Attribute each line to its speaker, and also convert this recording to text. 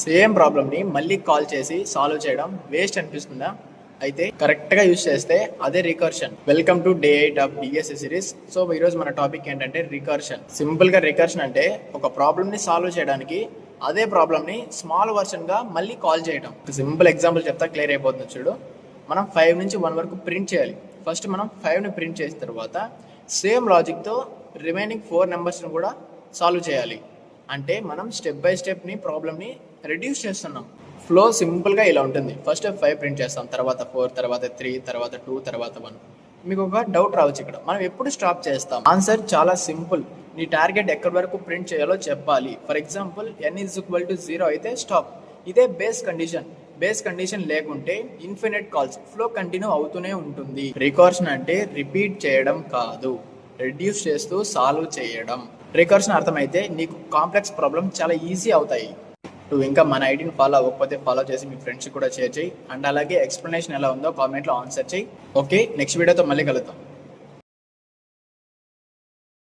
Speaker 1: Same ప్రాబ్లమ్ని మళ్ళీ call చేసి సాల్వ్ చేయడం వేస్ట్ అనిపిస్తుందా? అయితే కరెక్ట్గా యూజ్ చేస్తే అదే recursion. Welcome to day 8 of DSC series. So ఈరోజు మన టాపిక్ ఏంటంటే రికర్షన్. సింపుల్గా రికర్షన్ అంటే ఒక ప్రాబ్లమ్ని సాల్వ్ చేయడానికి అదే ప్రాబ్లమ్ని స్మాల్ వర్షన్గా మళ్ళీ కాల్ చేయడం. సింపుల్ ఎగ్జాంపుల్ చెప్తా, క్లియర్ అయిపోతుంది చూడు. మనం 5 నుంచి 1 వరకు ప్రింట్ చేయాలి. ఫస్ట్ మనం 5ని ప్రింట్ చేసిన తర్వాత సేమ్ లాజిక్తో రిమైనింగ్ 4 నెంబర్స్ని కూడా సాల్వ్ చేయాలి. అంటే మనం స్టెప్ బై స్టెప్ని ప్రాబ్లమ్ని రెడ్యూస్ చేస్తున్నాం. ఫ్లో సింపుల్గా ఇలా ఉంటుంది. ఫస్ట్ 5 ప్రింట్ చేస్తాం, తర్వాత 4, తర్వాత 3, తర్వాత 2, తర్వాత 1. మీకు ఒక డౌట్ రావచ్చు, ఇక్కడ మనం ఎప్పుడు స్టాప్ చేస్తాం? ఆన్సర్ చాలా సింపుల్. నీ టార్గెట్ ఎక్కడి వరకు ప్రింట్ చేయాలో చెప్పాలి. ఫర్ ఎగ్జాంపుల్ n=0 అయితే స్టాప్. ఇదే బేస్ కండిషన్. బేస్ కండిషన్ లేకుంటే ఇన్ఫినిట్ కాల్స్, ఫ్లో కంటిన్యూ అవుతూనే ఉంటుంది. రికర్షన్ అంటే రిపీట్ చేయడం కాదు, రెడ్యూస్ చేస్తూ సాల్వ్ చేయడం. రికర్షన్ అర్థమైతే నీకు కాంప్లెక్స్ ప్రాబ్లమ్ చాలా ఈజీ అవుతాయి. నువ్వు ఇంకా మన ఐడిని ఫాలో అవ్వకపోతే ఫాలో చేసి మీ ఫ్రెండ్స్ కూడా షేర్ చేయి. అండ్ అలాగే ఎక్స్ప్లెనేషన్ ఎలా ఉందో కామెంట్లో ఆన్సర్ చేయి. ఓకే, నెక్స్ట్ వీడియోతో మళ్ళీ కలుద్దాం.